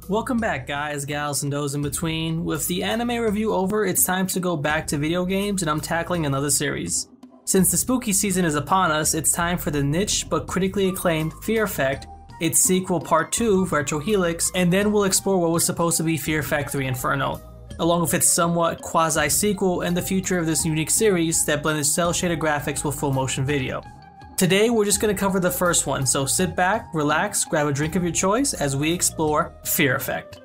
Welcome back, guys, gals, and those in between. With the anime review over, it's time to go back to video games, and I'm tackling another series. Since the spooky season is upon us, it's time for the niche but critically acclaimed Fear Effect, its sequel Part 2, Retro Helix, and then we'll explore what was supposed to be Fear Effect 3 Inferno, along with its somewhat quasi-sequel and the future of this unique series that blended cel-shaded graphics with full motion video. Today we're just going to cover the first one, so sit back, relax, grab a drink of your choice as we explore Fear Effect.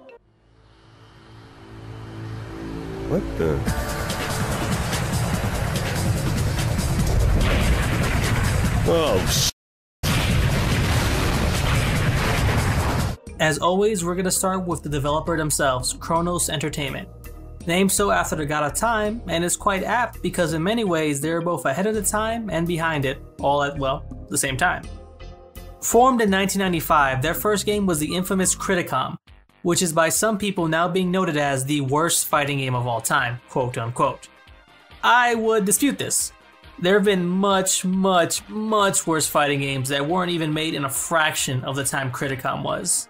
What the? Oh, As always, we're going to start with the developer themselves, Chronos Entertainment. Named so after the god of time, and it's quite apt because in many ways they're both ahead of the time and behind it, all at, well, the same time. Formed in 1995, their first game was the infamous Criticom, which is by some people now being noted as the worst fighting game of all time, quote unquote. I would dispute this. There have been much worse fighting games that weren't even made in a fraction of the time Criticom was.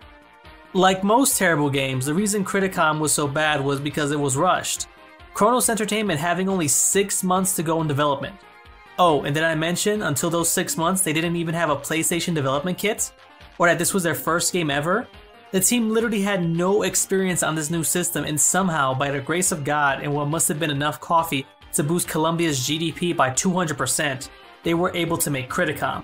Like most terrible games, the reason Criticom was so bad was because it was rushed. Chronos Entertainment having only 6 months to go in development. Oh, and did I mention, until those 6 months they didn't even have a PlayStation development kit? Or that this was their first game ever? The team literally had no experience on this new system, and somehow, by the grace of God and what must have been enough coffee to boost Colombia's GDP by 200%, they were able to make Criticom.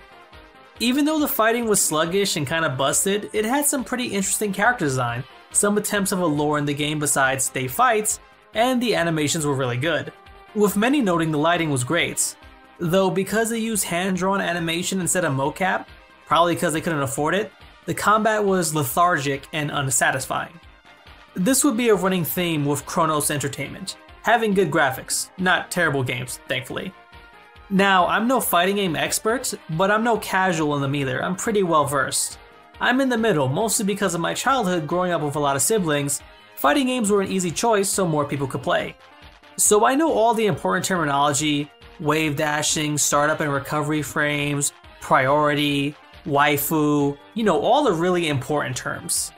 Even though the fighting was sluggish and kinda busted, it had some pretty interesting character design, some attempts of a lore in the game besides they fights, and the animations were really good. With many noting the lighting was great. Though because they used hand-drawn animation instead of mocap, probably because they couldn't afford it, the combat was lethargic and unsatisfying. This would be a running theme with Chronos Entertainment, having good graphics, not terrible games, thankfully. Now, I'm no fighting game expert, but I'm no casual in them either. I'm pretty well versed. I'm in the middle, mostly because of my childhood growing up with a lot of siblings. Fighting games were an easy choice so more people could play. So I know all the important terminology, wave dashing, startup and recovery frames, priority, waifu, all the really important terms.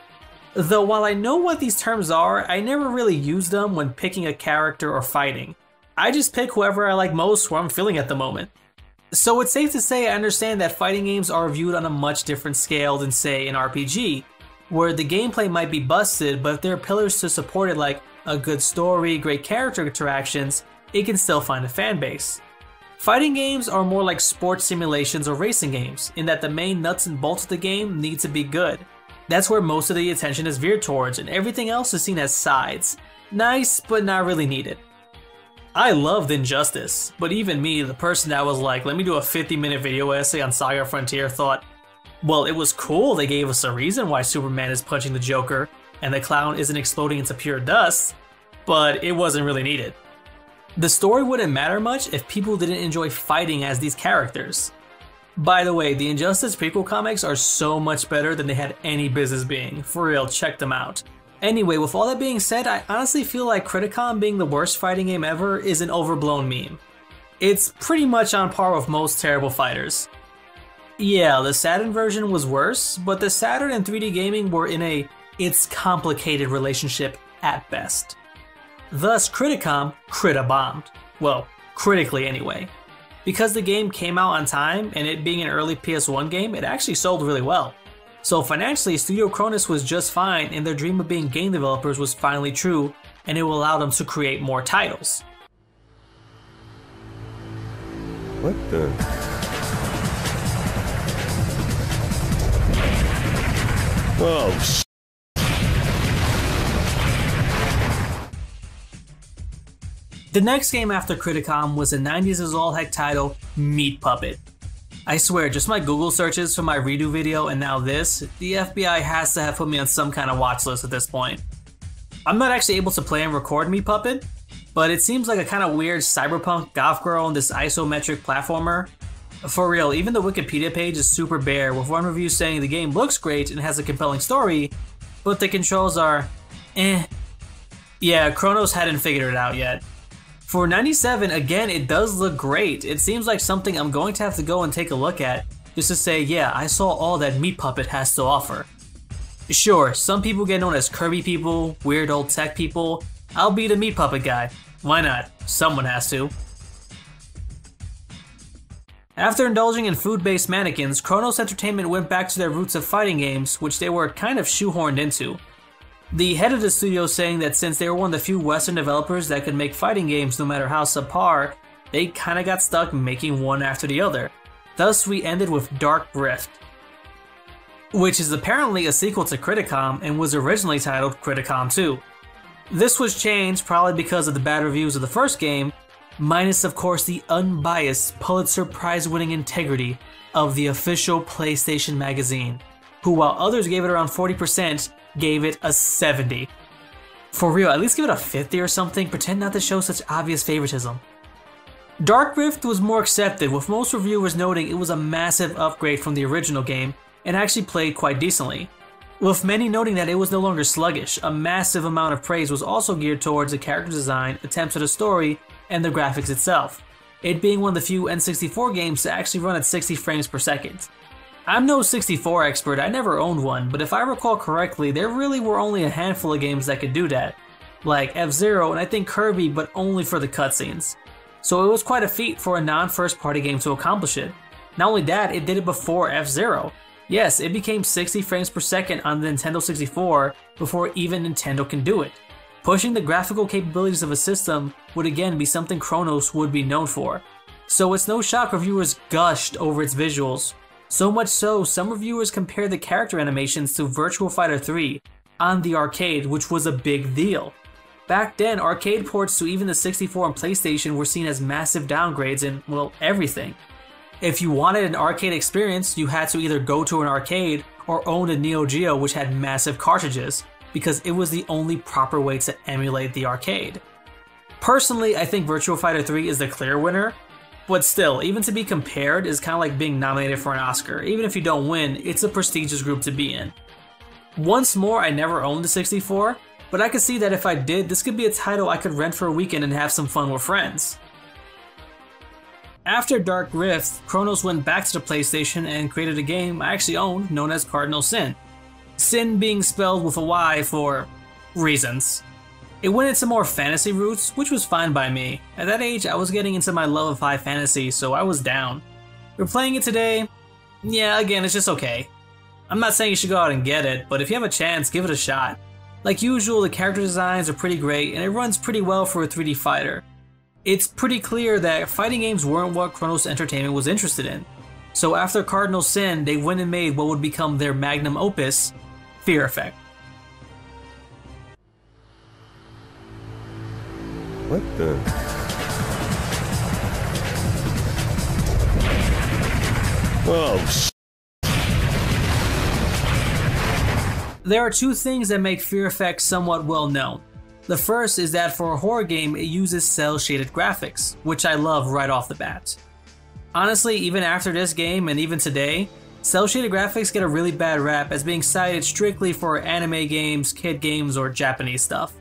Though while I know what these terms are, I never really use them when picking a character or fighting. I just pick whoever I like most, who I'm feeling at the moment. So it's safe to say I understand that fighting games are viewed on a much different scale than, say, an RPG, where the gameplay might be busted, but if there are pillars to support it like a good story, great character interactions, it can still find a fan base. Fighting games are more like sports simulations or racing games, in that the main nuts and bolts of the game need to be good. That's where most of the attention is veered towards, and everything else is seen as sides. Nice, but not really needed. I loved Injustice, but even me, the person that was like, let me do a 50-minute video essay on Saga Frontier, thought, well, it was cool they gave us a reason why Superman is punching the Joker and the clown isn't exploding into pure dust, but it wasn't really needed. The story wouldn't matter much if people didn't enjoy fighting as these characters. By the way, the Injustice prequel comics are so much better than they had any business being. For real, check them out. Anyway, with all that being said, I honestly feel like Criticom being the worst fighting game ever is an overblown meme. It's pretty much on par with most terrible fighters. Yeah, the Saturn version was worse, but the Saturn and 3D gaming were in a it's complicated relationship at best. Thus, Criticom crita-bombed. Well, critically anyway. Because the game came out on time, and it being an early PS1 game, it actually sold really well. So financially, Studio Chronos was just fine, and their dream of being game developers was finally true, and it will allow them to create more titles. what the? Oh, The next game after Criticom was the 90s as all heck title, Meat Puppet. I swear, just my Google searches for my redo video and now this, the FBI has to have put me on some kind of watch list at this point. I'm not actually able to play and record Meat Puppet, but it seems like a kind of weird cyberpunk goth girl in this isometric platformer. For real, even the Wikipedia page is super bare, with one review saying the game looks great and has a compelling story, but the controls are eh. Yeah, Chronos hadn't figured it out yet. For 97, again, it does look great. It seems like something I'm going to have to go and take a look at, just to say, yeah, I saw all that Meat Puppet has to offer. Sure, some people get known as Kirby people, weird old tech people. I'll be the meat puppet guy. Why not? Someone has to. After indulging in food-based mannequins, Chronos Entertainment went back to their roots of fighting games, which they were kind of shoehorned into. The head of the studio saying that since they were one of the few Western developers that could make fighting games no matter how subpar, they kinda got stuck making one after the other. Thus, we ended with Dark Rift, which is apparently a sequel to Criticom and was originally titled Criticom 2. This was changed probably because of the bad reviews of the first game, minus of course the unbiased Pulitzer Prize-winning integrity of the official PlayStation magazine, who while others gave it around 40%, gave it a 70. For real, at least give it a 50 or something, pretend not to show such obvious favoritism. Dark Rift was more accepted, with most reviewers noting it was a massive upgrade from the original game and actually played quite decently. With many noting that it was no longer sluggish, a massive amount of praise was also geared towards the character design, attempts at a story, and the graphics itself, it being one of the few N64 games to actually run at 60 frames per second. I'm no 64 expert, I never owned one, but if I recall correctly, there really were only a handful of games that could do that, like F-Zero and I think Kirby, but only for the cutscenes. So it was quite a feat for a non-first party game to accomplish it. Not only that, it did it before F-Zero. Yes, it became 60 frames per second on the Nintendo 64 before even Nintendo can do it. Pushing the graphical capabilities of a system would again be something Chronos would be known for. So it's no shock reviewers gushed over its visuals. So much so, some reviewers compared the character animations to Virtua Fighter 3 on the arcade, which was a big deal. Back then, arcade ports to even the 64 and PlayStation were seen as massive downgrades in, well, everything. If you wanted an arcade experience, you had to either go to an arcade or own a Neo Geo which had massive cartridges, because it was the only proper way to emulate the arcade. Personally, I think Virtua Fighter 3 is the clear winner, but still, even to be compared is kind of like being nominated for an Oscar. Even if you don't win, it's a prestigious group to be in. Once more, I never owned the 64, but I could see that if I did, this could be a title I could rent for a weekend and have some fun with friends. After Dark Rift, Chronos went back to the PlayStation and created a game I actually owned known as Cardinal Sin. Sin being spelled with a Y for reasons. It went into more fantasy roots, which was fine by me. At that age, I was getting into my love of high fantasy, so I was down. We're playing it today, yeah, again, it's just okay. I'm not saying you should go out and get it, but if you have a chance, give it a shot. Like usual, the character designs are pretty great, and it runs pretty well for a 3D fighter. It's pretty clear that fighting games weren't what Chronos Entertainment was interested in. So after Cardinal Sin, they went and made what would become their magnum opus, Fear Effect. What the? Oh, There are two things that make Fear Effect somewhat well known. The first is that for a horror game, it uses cel-shaded graphics, which I love right off the bat. Honestly, even after this game and even today, cel-shaded graphics get a really bad rap as being cited strictly for anime games, kid games, or Japanese stuff.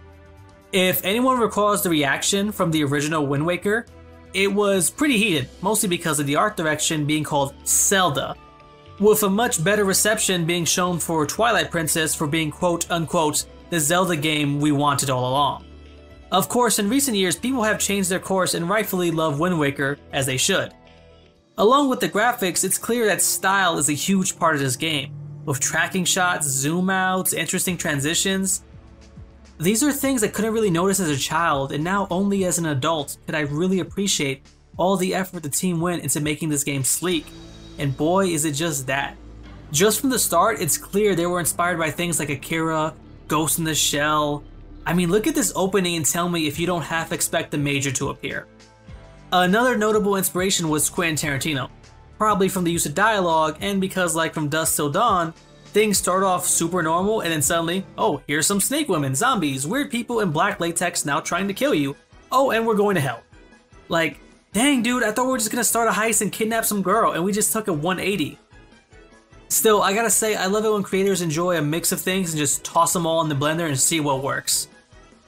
If anyone recalls the reaction from the original Wind Waker, it was pretty heated, mostly because of the art direction being called Zelda, with a much better reception being shown for Twilight Princess for being quote-unquote the Zelda game we wanted all along. Of course, in recent years, people have changed their course and rightfully love Wind Waker, as they should. Along with the graphics, it's clear that style is a huge part of this game, with tracking shots, zoom outs, interesting transitions. These are things I couldn't really notice as a child, and now only as an adult could I really appreciate all the effort the team went into making this game sleek. And boy, is it just that. Just from the start, it's clear they were inspired by things like Akira, Ghost in the Shell. I mean, look at this opening and tell me if you don't half expect the Major to appear. Another notable inspiration was Quentin Tarantino, probably from the use of dialogue and because like from Dusk Till Dawn, things start off super normal and then suddenly, oh, here's some snake women, zombies, weird people in black latex now trying to kill you. Oh, and we're going to hell. Like, dang dude, I thought we were just gonna start a heist and kidnap some girl and we just took a 180. Still, I gotta say, I love it when creators enjoy a mix of things and just toss them all in the blender and see what works.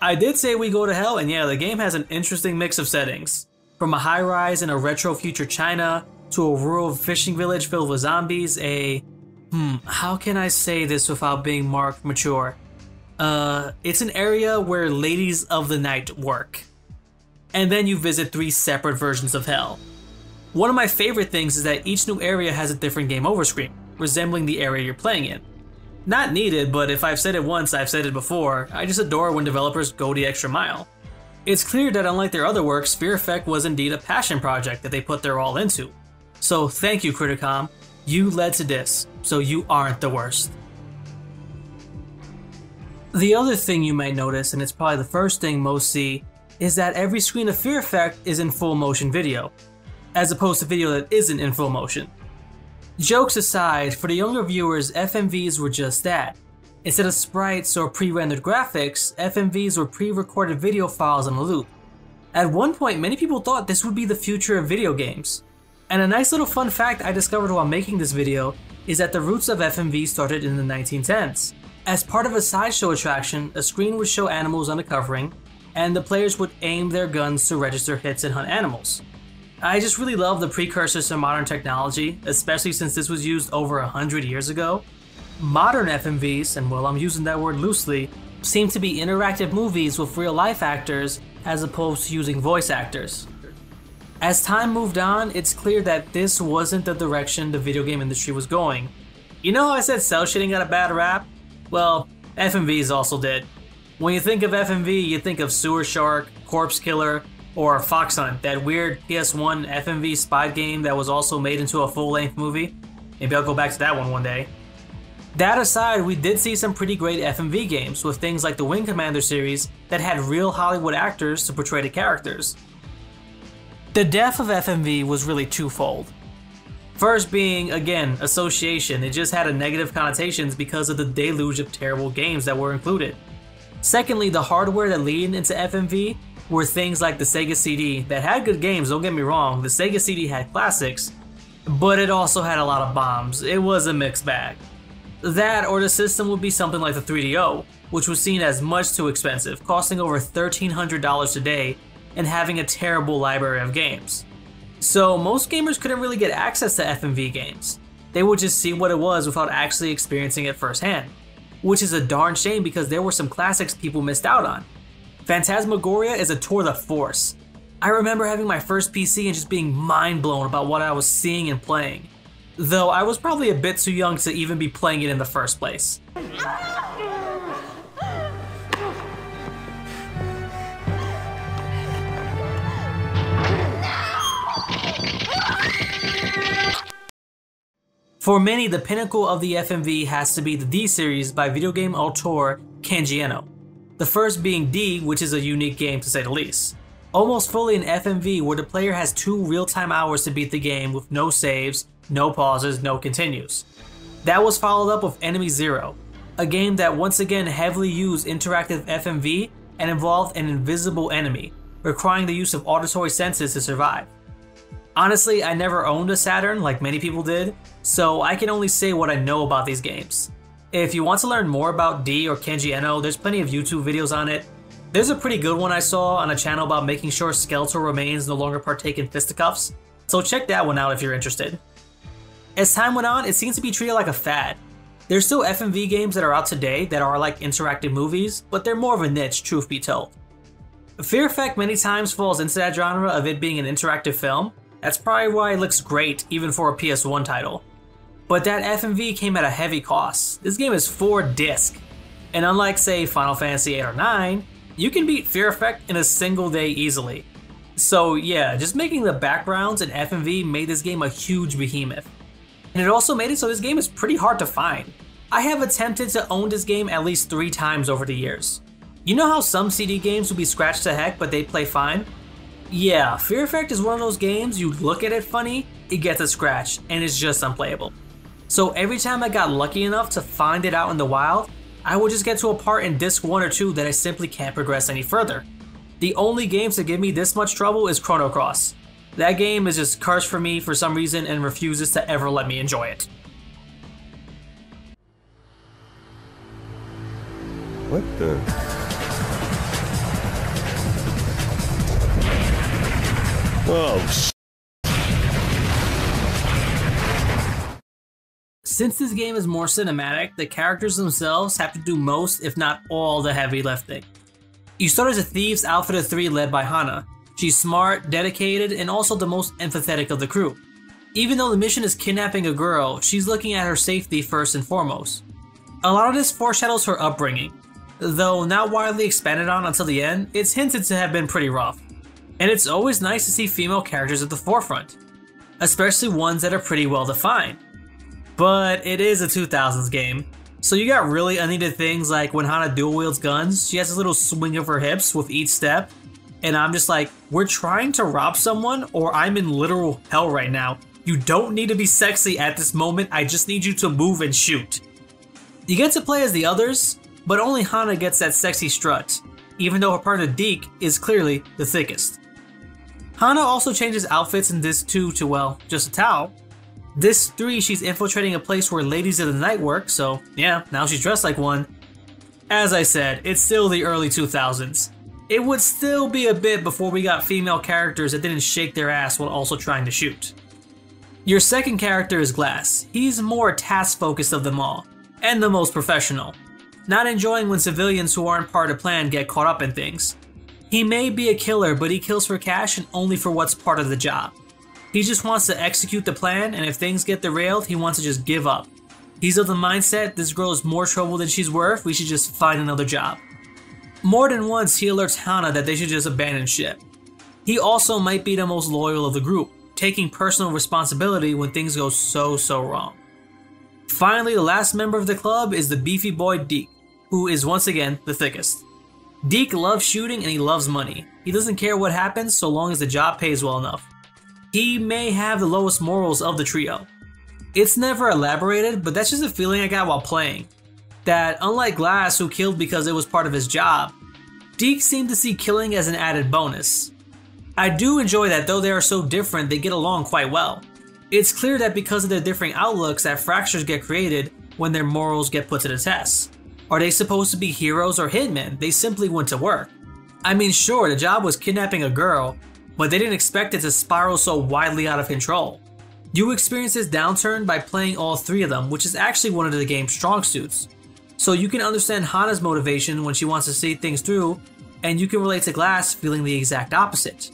I did say we go to hell, and yeah, the game has an interesting mix of settings. From a high-rise in a retro future China, to a rural fishing village filled with zombies, a How can I say this without being marked mature? It's an area where ladies of the night work. And then you visit 3 separate versions of hell. One of my favorite things is that each new area has a different game over screen, resembling the area you're playing in. Not needed, but if I've said it once, I've said it before. I just adore when developers go the extra mile. It's clear that unlike their other work, Sphere Effect was indeed a passion project that they put their all into. So thank you, Criticom. You led to this, so you aren't the worst. The other thing you might notice, and it's probably the first thing most see, is that every screen of Fear Effect is in full motion video, as opposed to video that isn't in full motion. Jokes aside, for the younger viewers, FMVs were just that. Instead of sprites or pre-rendered graphics, FMVs were pre-recorded video files on a loop. At one point, many people thought this would be the future of video games. And a nice little fun fact I discovered while making this video is that the roots of FMV started in the 1910s. As part of a sideshow attraction, a screen would show animals on a covering, and the players would aim their guns to register hits and hunt animals. I just really love the precursors to modern technology, especially since this was used over 100 years ago. Modern FMVs, and well, I'm using that word loosely, seem to be interactive movies with real life actors as opposed to using voice actors. As time moved on, it's clear that this wasn't the direction the video game industry was going. You know how I said cell shading got a bad rap? Well, FMVs also did. When you think of FMV, you think of Sewer Shark, Corpse Killer, or Fox Hunt, that weird PS1 FMV spy game that was also made into a full-length movie. Maybe I'll go back to that one day. That aside, we did see some pretty great FMV games with things like the Wing Commander series that had real Hollywood actors to portray the characters. The death of FMV was really twofold. First being, again, association. It just had a negative connotations because of the deluge of terrible games that were included. Secondly, the hardware that led into FMV were things like the Sega CD that had good games, don't get me wrong. The Sega CD had classics, but it also had a lot of bombs. It was a mixed bag. That or the system would be something like the 3DO, which was seen as much too expensive, costing over $1,300 today and having a terrible library of games. So most gamers couldn't really get access to FMV games. They would just see what it was without actually experiencing it firsthand, which is a darn shame because there were some classics people missed out on. Phantasmagoria is a tour de force. I remember having my first PC and just being mind blown about what I was seeing and playing. Though I was probably a bit too young to even be playing it in the first place. For many, the pinnacle of the FMV has to be the D series by video game auteur Kenji Eno. The first being D, which is a unique game to say the least. Almost fully an FMV where the player has 2 real-time hours to beat the game with no saves, no pauses, no continues. That was followed up with Enemy Zero, a game that once again heavily used interactive FMV and involved an invisible enemy, requiring the use of auditory senses to survive. Honestly, I never owned a Saturn like many people did, so I can only say what I know about these games. If you want to learn more about D or Kenji Eno, there's plenty of YouTube videos on it. There's a pretty good one I saw on a channel about making sure skeletal remains no longer partake in fisticuffs, so check that one out if you're interested. As time went on, it seems to be treated like a fad. There's still FMV games that are out today that are like interactive movies, but they're more of a niche, truth be told. Fear Effect many times falls into that genre of it being an interactive film. That's probably why it looks great even for a PS1 title. But that FMV came at a heavy cost. This game is 4 disc, and unlike say Final Fantasy 8 or 9, you can beat Fear Effect in a single day easily. So yeah, just making the backgrounds and FMV made this game a huge behemoth. And it also made it so this game is pretty hard to find. I have attempted to own this game at least 3 times over the years. You know how some CD games will be scratched to heck but they play fine? Yeah, Fear Effect is one of those games you look at it funny, it gets a scratch, and it's just unplayable. So every time I got lucky enough to find it out in the wild, I would just get to a part in disc 1 or 2 that I simply can't progress any further. The only games that give me this much trouble is Chrono Cross. That game is just cursed for me for some reason and refuses to ever let me enjoy it. What the? Oh, Since this game is more cinematic, the characters themselves have to do most, if not all, the heavy lifting. You start as a thieves outfit of 3 led by Hana. She's smart, dedicated, and also the most empathetic of the crew. Even though the mission is kidnapping a girl, she's looking at her safety first and foremost. A lot of this foreshadows her upbringing. Though not widely expanded on until the end, it's hinted to have been pretty rough. And it's always nice to see female characters at the forefront, especially ones that are pretty well defined. But it is a 2000s game, so you got really unneeded things like when Hana dual wields guns, she has a little swing of her hips with each step, and I'm just like, we're trying to rob someone or I'm in literal hell right now. You don't need to be sexy at this moment, I just need you to move and shoot. You get to play as the others, but only Hana gets that sexy strut, even though her partner Deke is clearly the thickest. Hana also changes outfits in this 2 to, well, just a towel. This 3, she's infiltrating a place where ladies of the night work, so yeah, now she's dressed like one. As I said, it's still the early 2000s. It would still be a bit before we got female characters that didn't shake their ass while also trying to shoot. Your second character is Glass. He's more task-focused of them all, and the most professional. Not enjoying when civilians who aren't part of the plan get caught up in things. He may be a killer, but he kills for cash and only for what's part of the job. He just wants to execute the plan, and if things get derailed, he wants to just give up. He's of the mindset, this girl is more trouble than she's worth, we should just find another job. More than once, he alerts Hana that they should just abandon ship. He also might be the most loyal of the group, taking personal responsibility when things go so wrong. Finally, the last member of the club is the beefy boy Deke, who is once again the thickest. Deke loves shooting and he loves money. He doesn't care what happens so long as the job pays well enough. He may have the lowest morals of the trio. It's never elaborated, but that's just a feeling I got while playing. That unlike Glass, who killed because it was part of his job, Deke seemed to see killing as an added bonus. I do enjoy that though they are so different, they get along quite well. It's clear that because of their differing outlooks that fractures get created when their morals get put to the test. Are they supposed to be heroes or hitmen? They simply went to work. I mean sure, the job was kidnapping a girl, but they didn't expect it to spiral so wildly out of control. You experience this downturn by playing all 3 of them, which is actually one of the game's strong suits. So you can understand Hana's motivation when she wants to see things through, and you can relate to Glass feeling the exact opposite.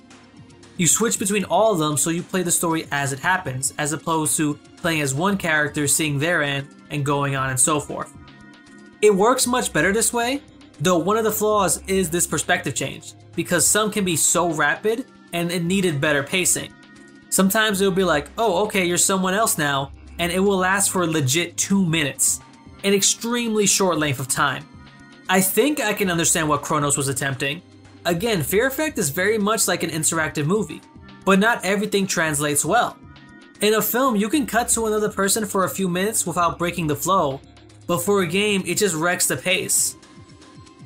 You switch between all of them so you play the story as it happens, as opposed to playing as one character, seeing their end, and going on and so forth. It works much better this way, though one of the flaws is this perspective change, because some can be so rapid and it needed better pacing. Sometimes it'll be like, oh okay, you're someone else now, and it will last for a legit 2 minutes, an extremely short length of time. I think I can understand what Chronos was attempting. Again, Fear Effect is very much like an interactive movie, but not everything translates well. In a film, you can cut to another person for a few minutes without breaking the flow, but for a game, it just wrecks the pace.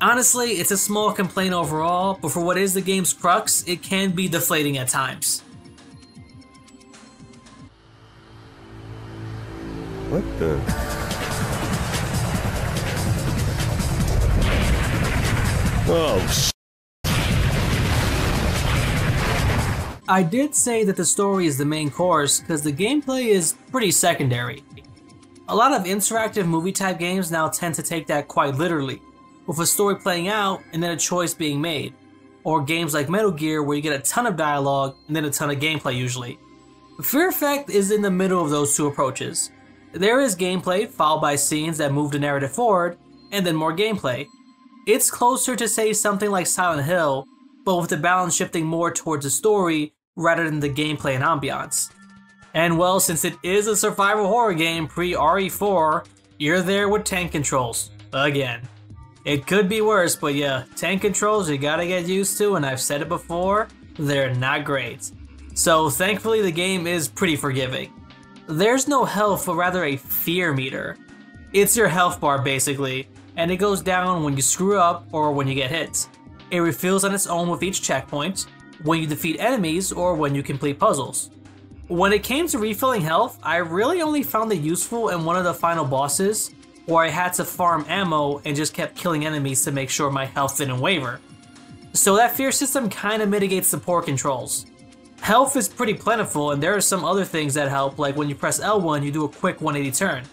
Honestly, it's a small complaint overall, but for what is the game's crux, it can be deflating at times. What the? Oh, I did say that the story is the main course because the gameplay is pretty secondary. A lot of interactive movie type games now tend to take that quite literally, with a story playing out and then a choice being made, or games like Metal Gear where you get a ton of dialogue and then a ton of gameplay usually. Fear Effect is in the middle of those 2 approaches. There is gameplay followed by scenes that move the narrative forward, and then more gameplay. It's closer to say something like Silent Hill, but with the balance shifting more towards the story rather than the gameplay and ambiance. And well, since it is a survival horror game pre-RE4, you're there with tank controls, again. It could be worse, but yeah, tank controls you gotta get used to, and I've said it before, they're not great. So thankfully the game is pretty forgiving. There's no health, but rather a fear meter. It's your health bar basically, and it goes down when you screw up or when you get hit. It refills on its own with each checkpoint, when you defeat enemies or when you complete puzzles. When it came to refilling health, I really only found it useful in one of the final bosses, where I had to farm ammo and just kept killing enemies to make sure my health didn't waver. So that fear system kinda mitigates the poor controls. Health is pretty plentiful, and there are some other things that help, like when you press L1 you do a quick 180 turn.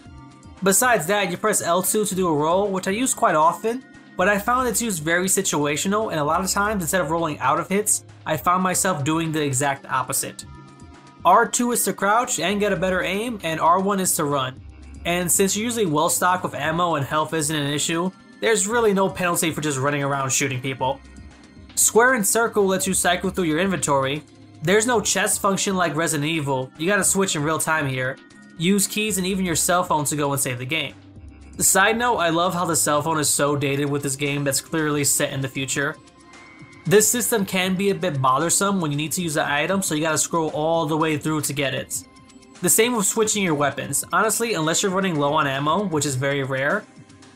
Besides that, you press L2 to do a roll, which I use quite often, but I found it's used very situational, and a lot of times instead of rolling out of hits, I found myself doing the exact opposite. R2 is to crouch and get a better aim, and R1 is to run. And since you're usually well stocked with ammo and health isn't an issue, there's really no penalty for just running around shooting people. Square and circle lets you cycle through your inventory. There's no chest function like Resident Evil, you gotta switch in real time here. Use keys and even your cell phone to go and save the game. Side note, I love how the cell phone is so dated with this game that's clearly set in the future. This system can be a bit bothersome when you need to use an item, so you gotta scroll all the way through to get it. The same with switching your weapons. Honestly, unless you're running low on ammo, which is very rare,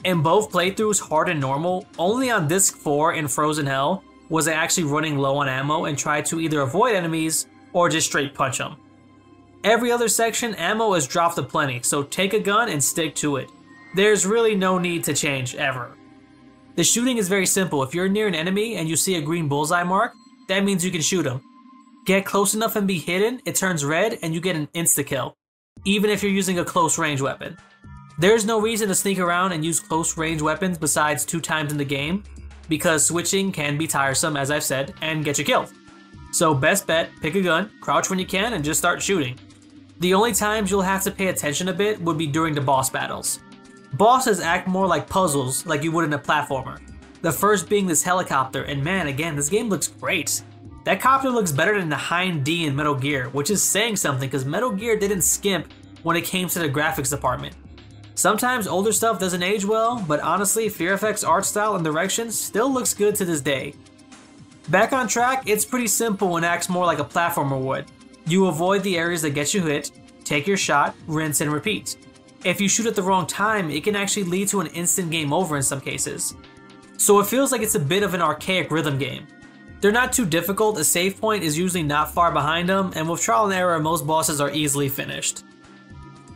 in both playthroughs, hard and normal, only on disc 4 in Frozen Hell was I actually running low on ammo and tried to either avoid enemies or just straight punch them. Every other section, ammo is dropped aplenty, so take a gun and stick to it. There's really no need to change ever. The shooting is very simple. If you're near an enemy and you see a green bullseye mark, that means you can shoot them. Get close enough and be hidden, it turns red and you get an insta-kill, even if you're using a close range weapon. There's no reason to sneak around and use close range weapons besides 2 times in the game, because switching can be tiresome, as I've said, and get you killed. So best bet, pick a gun, crouch when you can, and just start shooting. The only times you'll have to pay attention a bit would be during the boss battles. Bosses act more like puzzles, like you would in a platformer. The first being this helicopter, and man, again, this game looks great. That copter looks better than the Hind D in Metal Gear, which is saying something because Metal Gear didn't skimp when it came to the graphics department. Sometimes older stuff doesn't age well, but honestly, Fear Effect's art style and direction still looks good to this day. Back on track, it's pretty simple and acts more like a platformer would. You avoid the areas that get you hit, take your shot, rinse and repeat. If you shoot at the wrong time, it can actually lead to an instant game over in some cases. So it feels like it's a bit of an archaic rhythm game. They're not too difficult, a save point is usually not far behind them, and with trial and error, most bosses are easily finished.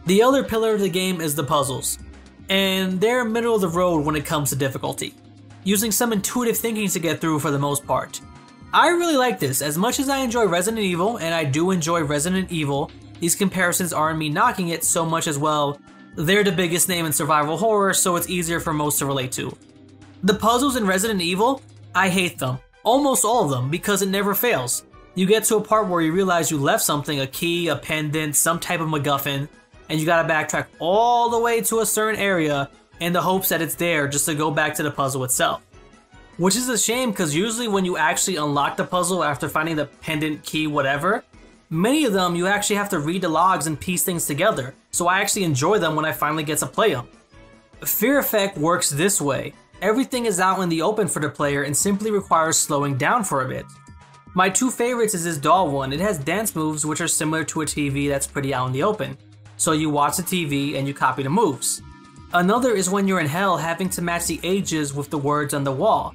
The other pillar of the game is the puzzles, and they're middle of the road when it comes to difficulty, using some intuitive thinking to get through for the most part. I really like this. As much as I enjoy Resident Evil, and I do enjoy Resident Evil, these comparisons aren't me knocking it so much as well. They're the biggest name in survival horror, so it's easier for most to relate to. The puzzles in Resident Evil, I hate them. Almost all of them, because it never fails. You get to a part where you realize you left something, a key, a pendant, some type of MacGuffin, and you gotta backtrack all the way to a certain area in the hopes that it's there just to go back to the puzzle itself. Which is a shame because usually when you actually unlock the puzzle after finding the pendant, key, whatever, many of them you actually have to read the logs and piece things together, so I actually enjoy them when I finally get to play them. Fear Effect works this way. Everything is out in the open for the player and simply requires slowing down for a bit. My 2 favorites is this doll one. It has dance moves which are similar to a TV that's pretty out in the open. So you watch the TV and you copy the moves. Another is when you're in hell having to match the ages with the words on the wall.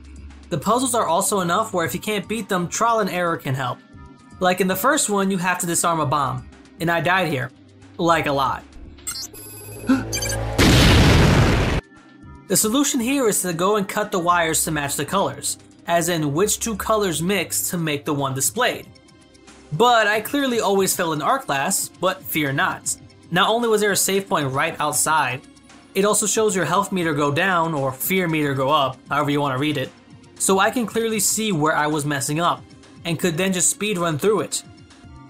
The puzzles are also enough where if you can't beat them, trial and error can help. Like in the first one, you have to disarm a bomb, and I died here. Like a lot. The solution here is to go and cut the wires to match the colors, as in which 2 colors mix to make the one displayed. But I clearly always failed in art class, but fear not. Not only was there a save point right outside, it also shows your health meter go down or fear meter go up, however you want to read it. So I can clearly see where I was messing up, and could then just speed run through it.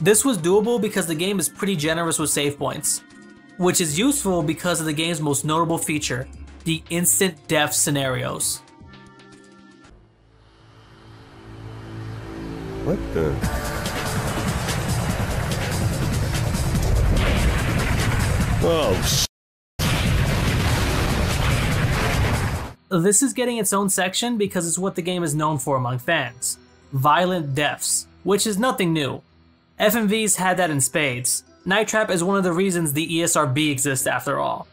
This was doable because the game is pretty generous with save points, which is useful because of the game's most notable feature, the instant death scenarios. What the? Oh, This is getting its own section because it's what the game is known for among fans. Violent deaths, which is nothing new. FMVs had that in spades. Night Trap is one of the reasons the ESRB exists after all.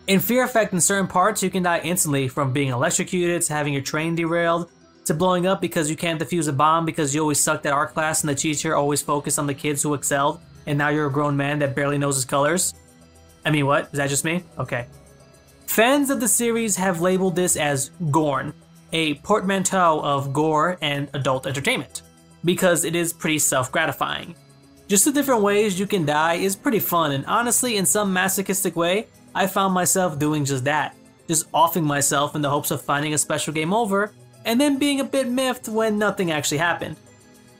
In Fear Effect, in certain parts you can die instantly, from being electrocuted to having your train derailed, to blowing up because you can't defuse a bomb because you always sucked at art class and the teacher always focused on the kids who excelled, and now you're a grown man that barely knows his colors. I mean, what? Is that just me? Okay. Fans of the series have labeled this as Gorn, a portmanteau of gore and adult entertainment, because it is pretty self-gratifying. Just the different ways you can die is pretty fun, and honestly, in some masochistic way, I found myself doing just that, just offing myself in the hopes of finding a special game over, and then being a bit miffed when nothing actually happened.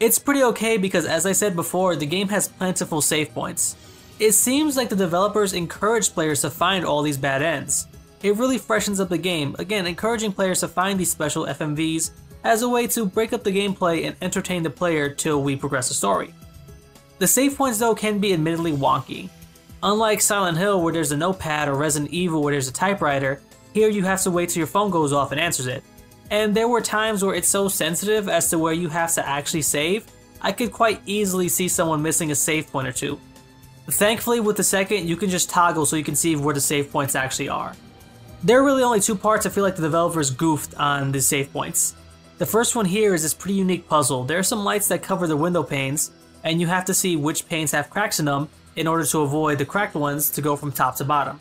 It's pretty okay because, as I said before, the game has plentiful save points. It seems like the developers encourage players to find all these bad ends. It really freshens up the game, again encouraging players to find these special FMVs as a way to break up the gameplay and entertain the player till we progress the story. The save points though can be admittedly wonky. Unlike Silent Hill where there's a notepad or Resident Evil where there's a typewriter, here you have to wait till your phone goes off and answers it. And there were times where it's so sensitive as to where you have to actually save, I could quite easily see someone missing a save point or two. Thankfully with the second, you can just toggle so you can see where the save points actually are. There are really only two parts I feel like the developers goofed on the save points. The first one here is this pretty unique puzzle. There are some lights that cover the window panes, and you have to see which panes have cracks in them in order to avoid the cracked ones to go from top to bottom.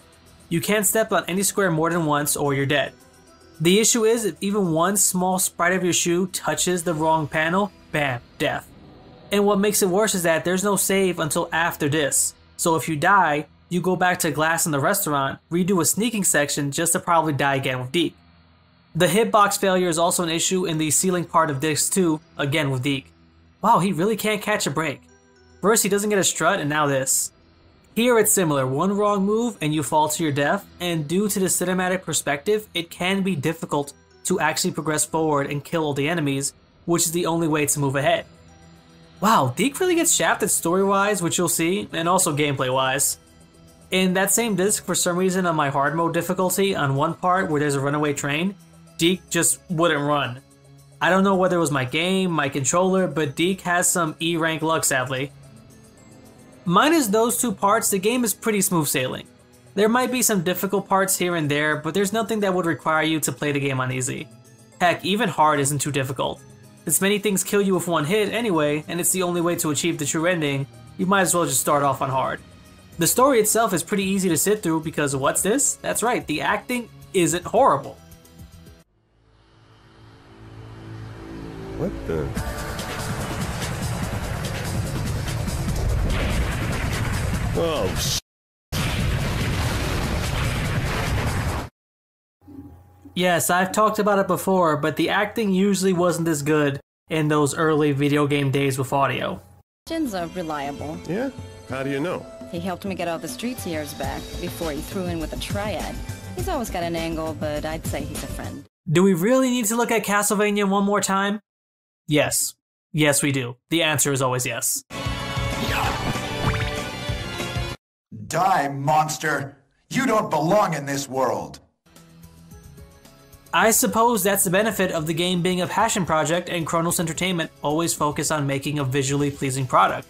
You can't step on any square more than once or you're dead. The issue is if even one small sprite of your shoe touches the wrong panel, bam, death. And what makes it worse is that there's no save until after this. So if you die, you go back to glass in the restaurant, redo a sneaking section just to probably die again with Deke. The hitbox failure is also an issue in the ceiling part of Disc 2, again with Deke. Wow, he really can't catch a break. First he doesn't get a strut and now this. Here it's similar, one wrong move and you fall to your death, and due to the cinematic perspective, it can be difficult to actually progress forward and kill all the enemies, which is the only way to move ahead. Wow, Deke really gets shafted story-wise, which you'll see, and also gameplay-wise. In that same disc, for some reason on my hard mode difficulty, on one part where there's a runaway train, Deke just wouldn't run. I don't know whether it was my game, my controller, but Deke has some E rank luck sadly. Minus those two parts, the game is pretty smooth sailing. There might be some difficult parts here and there, but there's nothing that would require you to play the game on easy. Heck, even hard isn't too difficult. Since many things kill you with one hit anyway, and it's the only way to achieve the true ending, you might as well just start off on hard. The story itself is pretty easy to sit through because what's this? That's right, the acting isn't horrible. What the? Oh, Yes, I've talked about it before, but the acting usually wasn't as good in those early video game days with audio. Jin's reliable. yeah? How do you know? He helped me get out the streets years back, before he threw in with a triad. He's always got an angle, but I'd say he's a friend. Do we really need to look at Castlevania one more time? Yes. Yes, we do. The answer is always yes. Die, monster! You don't belong in this world! I suppose that's the benefit of the game being a passion project and Chronos Entertainment always focus on making a visually pleasing product.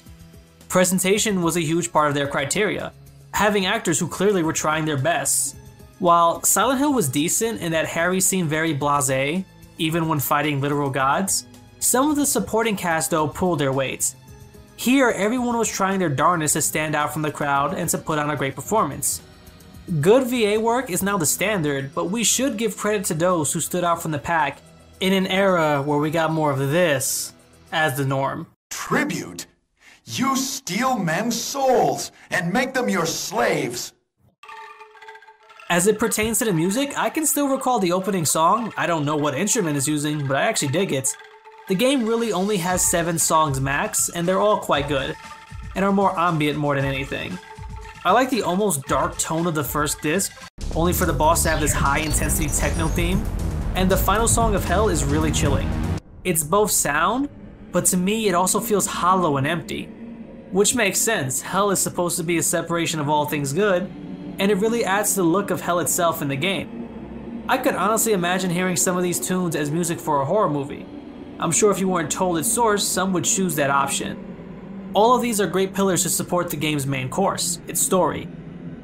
Presentation was a huge part of their criteria, having actors who clearly were trying their best. While Silent Hill was decent in that Harry seemed very blasé, even when fighting literal gods, some of the supporting cast though pulled their weight. Here, everyone was trying their darndest to stand out from the crowd and to put on a great performance. Good VA work is now the standard, but we should give credit to those who stood out from the pack in an era where we got more of this as the norm. Tribute? You steal men's souls and make them your slaves! As it pertains to the music, I can still recall the opening song. I don't know what instrument it's using, but I actually dig it. The game really only has 7 songs max, and they're all quite good, and are more ambient more than anything. I like the almost dark tone of the first disc, only for the boss to have this high intensity techno theme, and the final song of Hell is really chilling. It's both sound, but to me it also feels hollow and empty. Which makes sense, Hell is supposed to be a separation of all things good, and it really adds to the look of Hell itself in the game. I could honestly imagine hearing some of these tunes as music for a horror movie. I'm sure if you weren't told its source, some would choose that option. All of these are great pillars to support the game's main course, its story.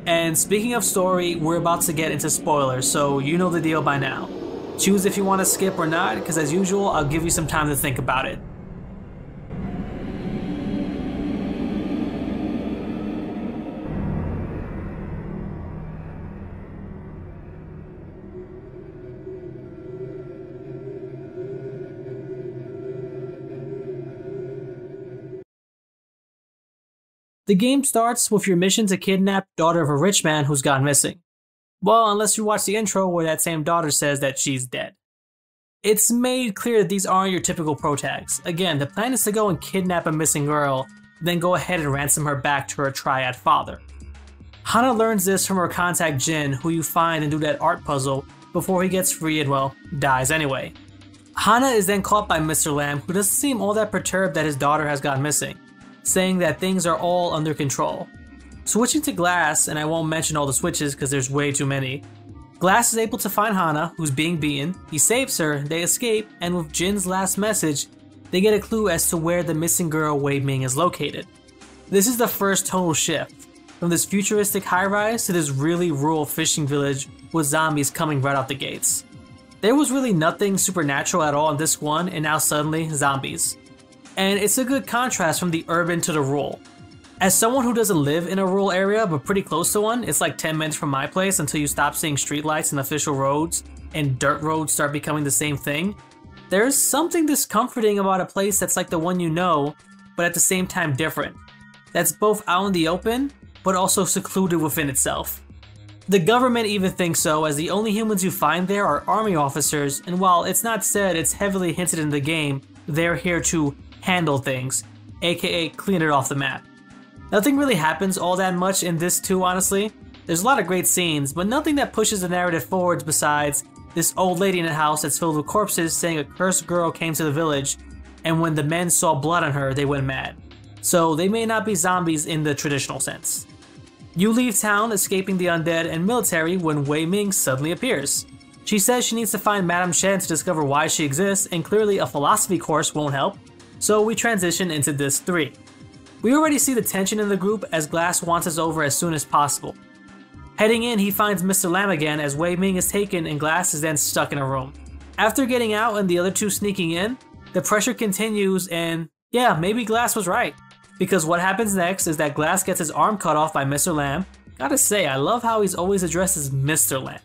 And speaking of story, we're about to get into spoilers, so you know the deal by now. Choose if you want to skip or not, because as usual, I'll give you some time to think about it. The game starts with your mission to kidnap the daughter of a rich man who's gone missing. Well, unless you watch the intro where that same daughter says that she's dead. It's made clear that these aren't your typical protags. Again, the plan is to go and kidnap a missing girl, then go ahead and ransom her back to her triad father. Hana learns this from her contact Jin, who you find and do that art puzzle before he gets free and, well, dies anyway. Hana is then caught by Mr. Lamb, who doesn't seem all that perturbed that his daughter has gone missing, saying that things are all under control. Switching to Glass, and I won't mention all the switches because there's way too many, Glass is able to find Hana, who's being beaten, he saves her, they escape, and with Jin's last message, they get a clue as to where the missing girl Wei Ming is located. This is the first total shift, from this futuristic high-rise to this really rural fishing village with zombies coming right out the gates. There was really nothing supernatural at all in Disc 1, and now suddenly, zombies. And it's a good contrast from the urban to the rural. As someone who doesn't live in a rural area, but pretty close to one, it's like 10 minutes from my place until you stop seeing streetlights and official roads, and dirt roads start becoming the same thing. There's something discomforting about a place that's like the one you know, but at the same time different. That's both out in the open, but also secluded within itself. The government even thinks so, as the only humans you find there are army officers, and while it's not said, it's heavily hinted in the game, they're here to handle things, aka clean it off the map. Nothing really happens all that much in this too, honestly. There's a lot of great scenes, but nothing that pushes the narrative forwards besides this old lady in a house that's filled with corpses saying a cursed girl came to the village, and when the men saw blood on her, they went mad. So they may not be zombies in the traditional sense. You leave town, escaping the undead and military when Wei Ming suddenly appears. She says she needs to find Madame Chen to discover why she exists, and clearly a philosophy course won't help, so we transition into Disc 3. We already see the tension in the group as Glass wants us over as soon as possible. Heading in, he finds Mr. Lam again as Wei Ming is taken and Glass is then stuck in a room. After getting out and the other two sneaking in, the pressure continues and yeah, maybe Glass was right. Because what happens next is that Glass gets his arm cut off by Mr. Lam. Gotta say, I love how he's always addressed as Mr. Lam.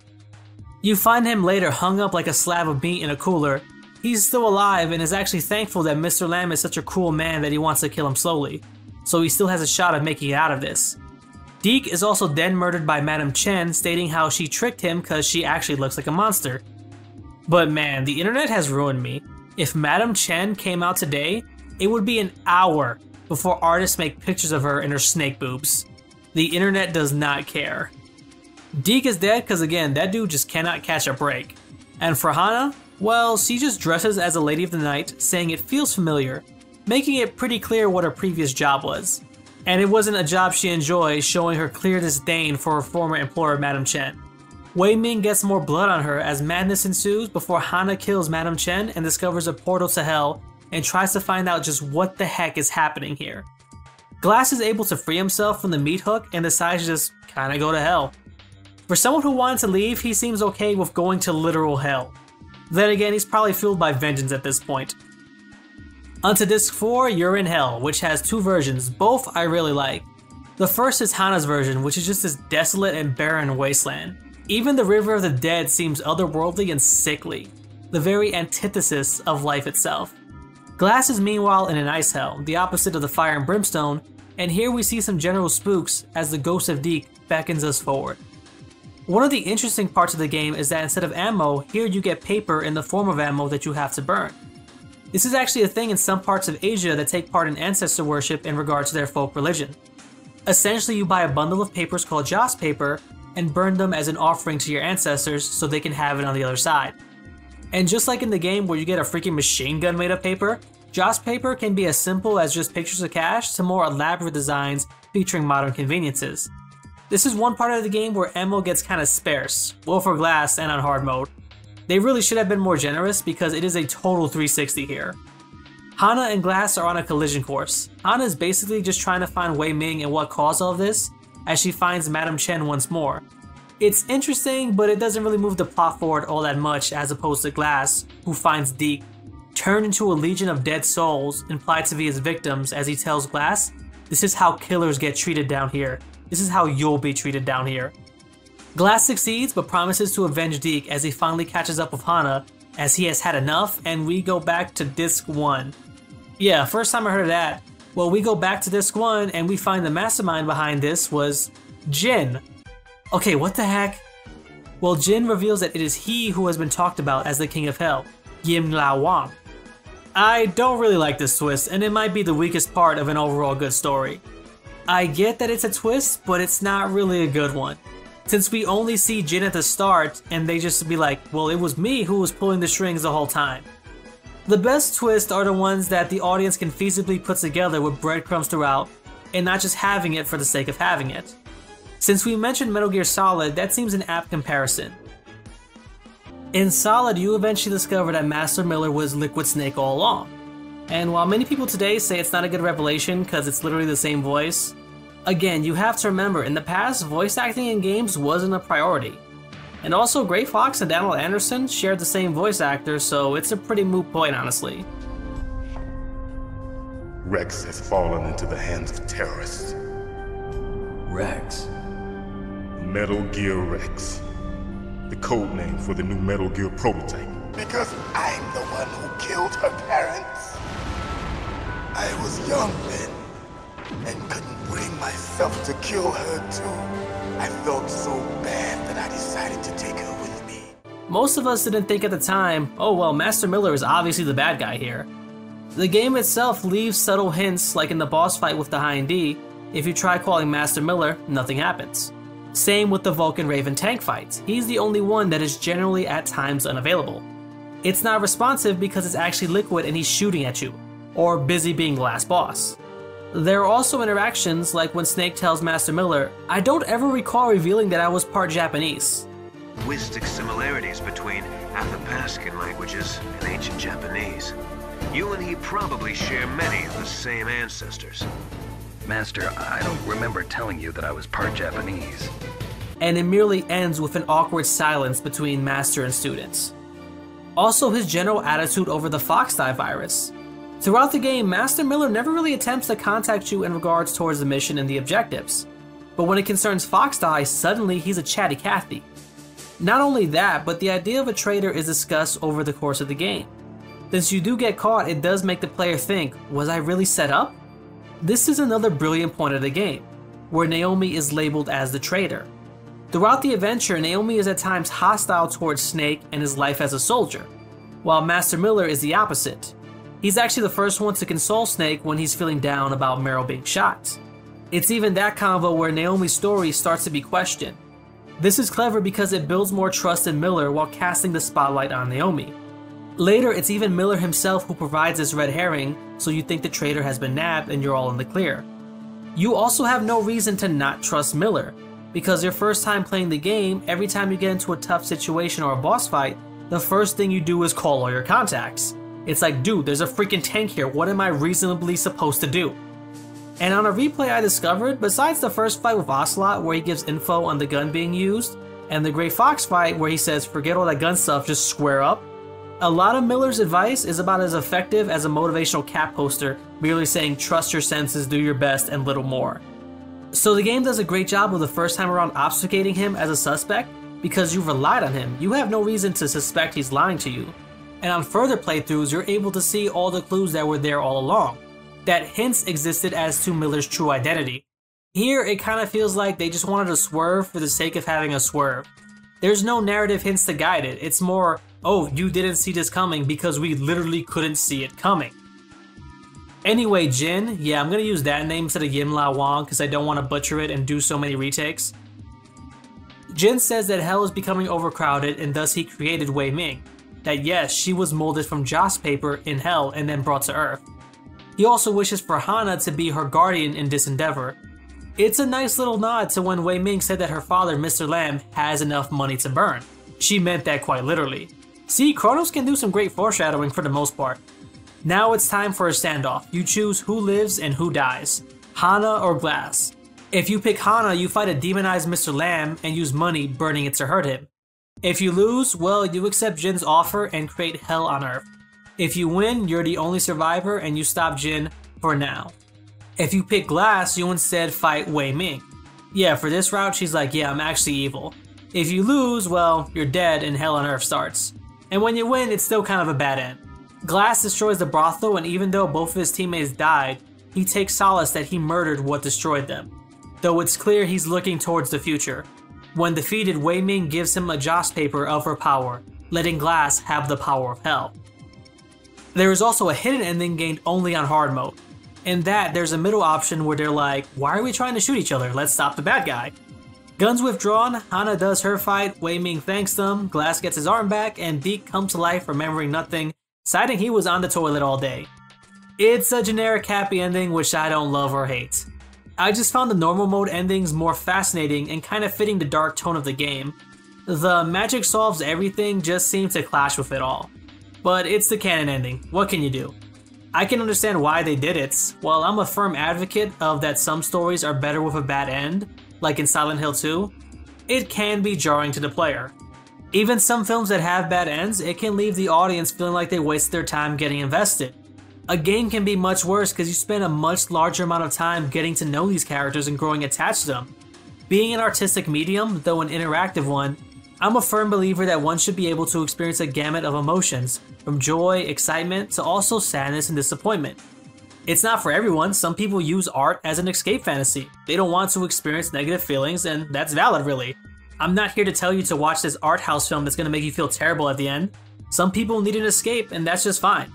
You find him later hung up like a slab of meat in a cooler. He's still alive and is actually thankful that Mr. Lam is such a cruel man that he wants to kill him slowly, so he still has a shot of making it out of this. Deke is also then murdered by Madame Chen, stating how she tricked him because she actually looks like a monster. But man, the internet has ruined me. If Madame Chen came out today, it would be an hour before artists make pictures of her in her snake boobs. The internet does not care. Deke is dead because again, that dude just cannot catch a break. And for Hana, well, she just dresses as a lady of the night, saying it feels familiar, making it pretty clear what her previous job was. And it wasn't a job she enjoys, showing her clear disdain for her former employer Madame Chen. Wei Ming gets more blood on her as madness ensues before Hana kills Madame Chen and discovers a portal to hell and tries to find out just what the heck is happening here. Glass is able to free himself from the meat hook and decides to just kinda go to hell. For someone who wanted to leave, he seems okay with going to literal hell. Then again, he's probably fueled by vengeance at this point. Onto Disc 4, You're in Hell, which has two versions, both I really like. The first is Hana's version, which is just this desolate and barren wasteland. Even the River of the Dead seems otherworldly and sickly, the very antithesis of life itself. Glass is meanwhile in an ice hell, the opposite of the fire and brimstone, and here we see some general spooks as the ghost of Deke beckons us forward. One of the interesting parts of the game is that instead of ammo, here you get paper in the form of ammo that you have to burn. This is actually a thing in some parts of Asia that take part in ancestor worship in regard to their folk religion. Essentially, you buy a bundle of papers called joss paper and burn them as an offering to your ancestors so they can have it on the other side. And just like in the game where you get a freaking machine gun made of paper, joss paper can be as simple as just pictures of cash to more elaborate designs featuring modern conveniences. This is one part of the game where ammo gets kinda sparse, both for Glass and on hard mode. They really should have been more generous because it is a total 360 here. Hana and Glass are on a collision course. Hana is basically just trying to find Wei Ming and what caused all of this, as she finds Madame Chen once more. It's interesting, but it doesn't really move the plot forward all that much as opposed to Glass, who finds Deke, turned into a legion of dead souls implied to be his victims as he tells Glass, "This is how killers get treated down here. This is how you'll be treated down here." Glass succeeds but promises to avenge Deke as he finally catches up with Hana as he has had enough, and we go back to Disc 1. Yeah, first time I heard of that. Well, we go back to Disc 1 and we find the mastermind behind this was Jin. Okay, what the heck? Well, Jin reveals that it is he who has been talked about as the King of Hell, Yim La Wang. I don't really like this twist, and it might be the weakest part of an overall good story. I get that it's a twist, but it's not really a good one, since we only see Jin at the start and they just be like, well, it was me who was pulling the strings the whole time. The best twists are the ones that the audience can feasibly put together with breadcrumbs throughout and not just having it for the sake of having it. Since we mentioned Metal Gear Solid, that seems an apt comparison. In Solid, you eventually discover that Master Miller was Liquid Snake all along. And while many people today say it's not a good revelation because it's literally the same voice, again, you have to remember, in the past, voice acting in games wasn't a priority. And also, Gray Fox and Daniel Anderson shared the same voice actor, so it's a pretty moot point, honestly. Rex has fallen into the hands of terrorists. Rex. Metal Gear Rex. The code name for the new Metal Gear prototype. Because I'm the one who killed her parents. I was young then, and couldn't bring myself to kill her too. I felt so bad that I decided to take her with me. Most of us didn't think at the time, oh well, Master Miller is obviously the bad guy here. The game itself leaves subtle hints, like in the boss fight with the Hind D. If you try calling Master Miller, nothing happens. Same with the Vulcan Raven tank fights. He's the only one that is generally at times unavailable. It's not responsive because it's actually Liquid and he's shooting at you, or busy being the last boss. There are also interactions like when Snake tells Master Miller, I don't ever recall revealing that I was part Japanese. Linguistic similarities between Athapascan languages and ancient Japanese. You and he probably share many of the same ancestors. Master, I don't remember telling you that I was part Japanese. And it merely ends with an awkward silence between Master and students. Also, his general attitude over the Fox-Die virus. Throughout the game, Master Miller never really attempts to contact you in regards towards the mission and the objectives. But when it concerns Fox-Die, suddenly he's a chatty Cathy. Not only that, but the idea of a traitor is discussed over the course of the game. Since you do get caught, it does make the player think, was I really set up? This is another brilliant point of the game, where Naomi is labeled as the traitor. Throughout the adventure, Naomi is at times hostile towards Snake and his life as a soldier, while Master Miller is the opposite. He's actually the first one to console Snake when he's feeling down about Meryl being shot. It's even that convo where Naomi's story starts to be questioned. This is clever because it builds more trust in Miller while casting the spotlight on Naomi. Later, it's even Miller himself who provides this red herring, so you think the traitor has been nabbed and you're all in the clear. You also have no reason to not trust Miller, because your first time playing the game, every time you get into a tough situation or a boss fight, the first thing you do is call all your contacts. It's like, dude, there's a freaking tank here, what am I reasonably supposed to do? And on a replay I discovered, besides the first fight with Ocelot where he gives info on the gun being used, and the Gray Fox fight where he says forget all that gun stuff, just square up, a lot of Miller's advice is about as effective as a motivational cap poster, merely saying trust your senses, do your best, and little more. So the game does a great job of the first time around obfuscating him as a suspect, because you've relied on him, you have no reason to suspect he's lying to you. And on further playthroughs, you're able to see all the clues that were there all along, that hints existed as to Miller's true identity. Here, it kind of feels like they just wanted to swerve for the sake of having a swerve. There's no narrative hints to guide it, it's more, oh, you didn't see this coming because we literally couldn't see it coming. Anyway, Jin, yeah, I'm gonna use that name instead of Yim La Wang because I don't want to butcher it and do so many retakes. Jin says that Hell is becoming overcrowded and thus he created Wei Ming. That yes, she was molded from Joss paper in Hell and then brought to Earth. He also wishes for Hana to be her guardian in this endeavor. It's a nice little nod to when Wei Ming said that her father, Mr. Lamb, has enough money to burn. She meant that quite literally. See, Chronos can do some great foreshadowing for the most part. Now it's time for a standoff. You choose who lives and who dies. Hana or Glass. If you pick Hana, you fight a demonized Mr. Lamb and use money burning it to hurt him. If you lose, well, you accept Jin's offer and create Hell on Earth. If you win, you're the only survivor and you stop Jin for now. If you pick Glass, you instead fight Wei Ming. Yeah, for this route, she's like, yeah, I'm actually evil. If you lose, well, you're dead and Hell on Earth starts. And when you win, it's still kind of a bad end. Glass destroys the brothel, and even though both of his teammates died, he takes solace that he murdered what destroyed them. Though it's clear he's looking towards the future. When defeated, Wei Ming gives him a joss paper of her power, letting Glass have the power of hell. There is also a hidden ending gained only on hard mode. In that, there's a middle option where they're like, why are we trying to shoot each other? Let's stop the bad guy. Guns withdrawn, Hana does her fight, Wei Ming thanks them, Glass gets his arm back, and Deke comes to life remembering nothing, citing he was on the toilet all day. It's a generic happy ending which I don't love or hate. I just found the normal mode endings more fascinating and kind of fitting the dark tone of the game. The magic solves everything just seems to clash with it all. But it's the canon ending, what can you do? I can understand why they did it. While I'm a firm advocate of that some stories are better with a bad end, like in Silent Hill 2, it can be jarring to the player. Even some films that have bad ends, it can leave the audience feeling like they wasted their time getting invested. A game can be much worse because you spend a much larger amount of time getting to know these characters and growing attached to them. Being an artistic medium, though an interactive one, I'm a firm believer that one should be able to experience a gamut of emotions, from joy, excitement, to also sadness and disappointment. It's not for everyone. Some people use art as an escape fantasy. They don't want to experience negative feelings, and that's valid really. I'm not here to tell you to watch this art house film that's going to make you feel terrible at the end. Some people need an escape, and that's just fine.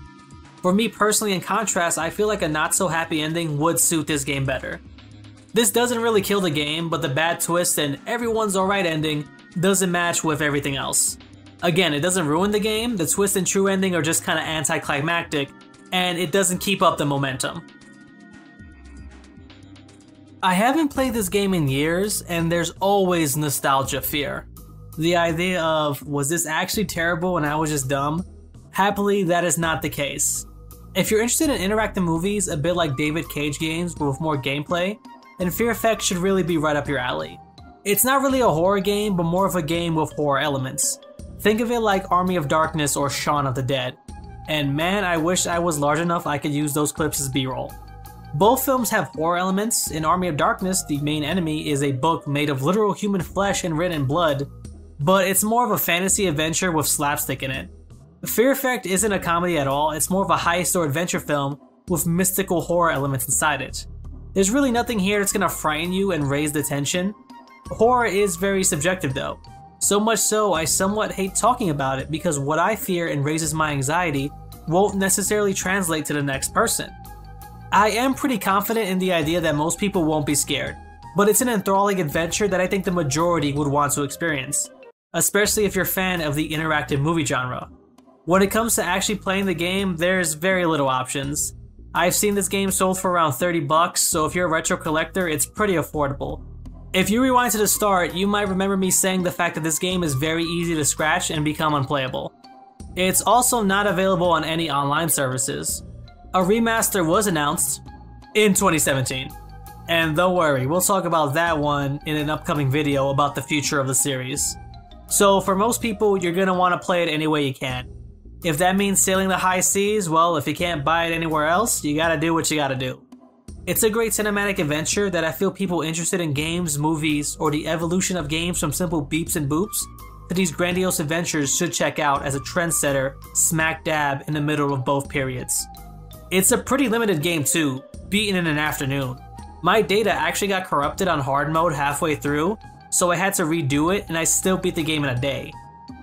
For me personally, in contrast, I feel like a not so happy ending would suit this game better. This doesn't really kill the game, but the bad twist and everyone's alright ending doesn't match with everything else. Again, it doesn't ruin the game, the twist and true ending are just kinda anticlimactic, and it doesn't keep up the momentum. I haven't played this game in years, and there's always nostalgia fear. The idea of, was this actually terrible and I was just dumb? Happily, that is not the case. If you're interested in interactive movies, a bit like David Cage games but with more gameplay, then Fear Effect should really be right up your alley. It's not really a horror game, but more of a game with horror elements. Think of it like Army of Darkness or Shaun of the Dead. And man, I wish I was large enough I could use those clips as B-roll. Both films have horror elements. In Army of Darkness, the main enemy is a book made of literal human flesh and written in blood, but it's more of a fantasy adventure with slapstick in it. Fear Effect isn't a comedy at all, it's more of a heist or adventure film with mystical horror elements inside it. There's really nothing here that's gonna frighten you and raise the tension. Horror is very subjective though. So much so, I somewhat hate talking about it because what I fear and raises my anxiety won't necessarily translate to the next person. I am pretty confident in the idea that most people won't be scared, but it's an enthralling adventure that I think the majority would want to experience, especially if you're a fan of the interactive movie genre. When it comes to actually playing the game, there's very little options. I've seen this game sold for around $30, so if you're a retro collector, it's pretty affordable. If you rewind to the start, you might remember me saying the fact that this game is very easy to scratch and become unplayable. It's also not available on any online services. A remaster was announced in 2017. And don't worry, we'll talk about that one in an upcoming video about the future of the series. So for most people, you're gonna want to play it any way you can. If that means sailing the high seas, well, if you can't buy it anywhere else, you gotta do what you gotta do. It's a great cinematic adventure that I feel people interested in games, movies, or the evolution of games from simple beeps and boops to these grandiose adventures should check out as a trendsetter smack dab in the middle of both periods. It's a pretty limited game too, beaten in an afternoon. My data actually got corrupted on hard mode halfway through, so I had to redo it and I still beat the game in a day.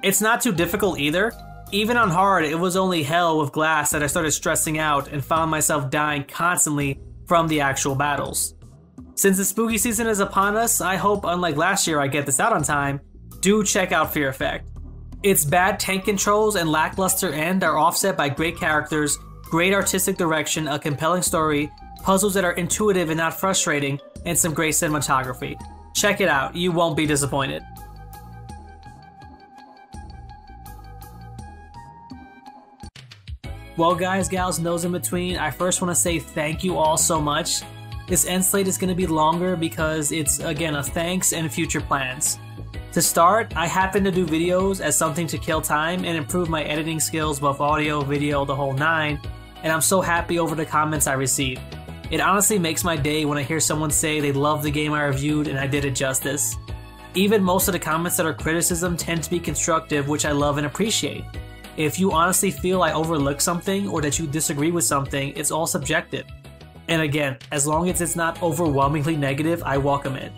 It's not too difficult either. Even on hard, it was only hell with Glass that I started stressing out and found myself dying constantly from the actual battles. Since the spooky season is upon us, I hope unlike last year I get this out on time, do check out Fear Effect. Its bad tank controls and lackluster end are offset by great characters, great artistic direction, a compelling story, puzzles that are intuitive and not frustrating, and some great cinematography. Check it out, you won't be disappointed. Well guys, gals, and those in between, I first want to say thank you all so much. This end slate is going to be longer because it's, again, a thanks and future plans. To start, I happen to do videos as something to kill time and improve my editing skills, both audio, video, the whole nine, and I'm so happy over the comments I receive. It honestly makes my day when I hear someone say they love the game I reviewed and I did it justice. Even most of the comments that are criticism tend to be constructive, which I love and appreciate. If you honestly feel I overlooked something or that you disagree with something, it's all subjective. And again, as long as it's not overwhelmingly negative, I welcome it.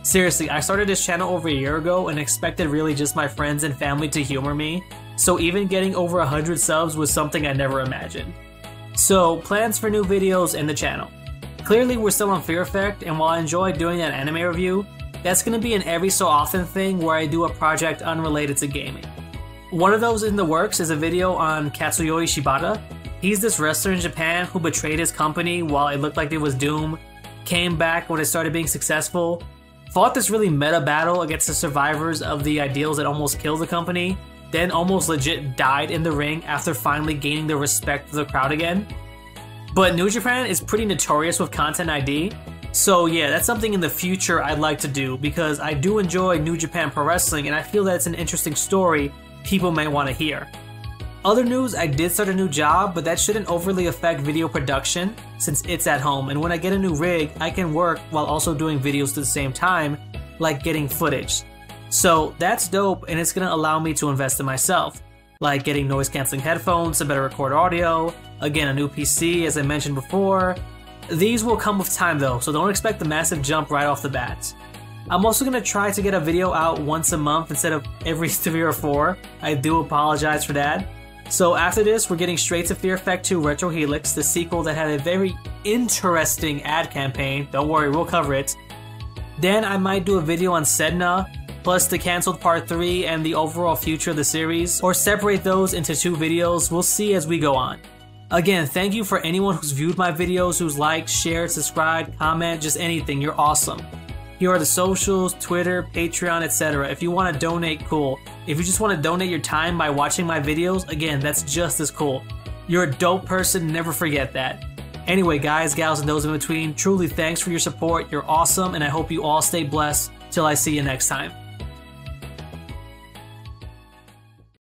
Seriously, I started this channel over a year ago and expected really just my friends and family to humor me, so even getting over 100 subs was something I never imagined. So, plans for new videos in the channel. Clearly we're still on Fear Effect, and while I enjoy doing that anime review, that's going to be an every so often thing where I do a project unrelated to gaming. One of those in the works is a video on Katsuyori Shibata. He's this wrestler in Japan who betrayed his company while it looked like it was doomed, came back when it started being successful, fought this really meta battle against the survivors of the ideals that almost killed the company, then almost legit died in the ring after finally gaining the respect of the crowd again. But New Japan is pretty notorious with content ID, so yeah, that's something in the future I'd like to do because I do enjoy New Japan Pro Wrestling and I feel that it's an interesting story people may want to hear. Other news, I did start a new job, but that shouldn't overly affect video production since it's at home, and when I get a new rig, I can work while also doing videos at the same time, like getting footage. So that's dope, and it's gonna allow me to invest in myself, like getting noise cancelling headphones to better record audio, again a new PC as I mentioned before. These will come with time though, so don't expect the massive jump right off the bat. I'm also gonna try to get a video out once a month instead of every 3 or 4. I do apologize for that. So after this, we're getting straight to Fear Effect 2 Retro Helix, the sequel that had a very interesting ad campaign. Don't worry, we'll cover it. Then I might do a video on Sedna, plus the cancelled part 3 and the overall future of the series, or separate those into 2 videos. We'll see as we go on. Again, thank you for anyone who's viewed my videos, who's liked, shared, subscribed, comment, just anything. You're awesome. Here are the socials, Twitter, Patreon, etc. If you want to donate, cool. If you just want to donate your time by watching my videos, again, that's just as cool. You're a dope person, never forget that. Anyway, guys, gals, and those in between, truly thanks for your support. You're awesome, and I hope you all stay blessed till I see you next time.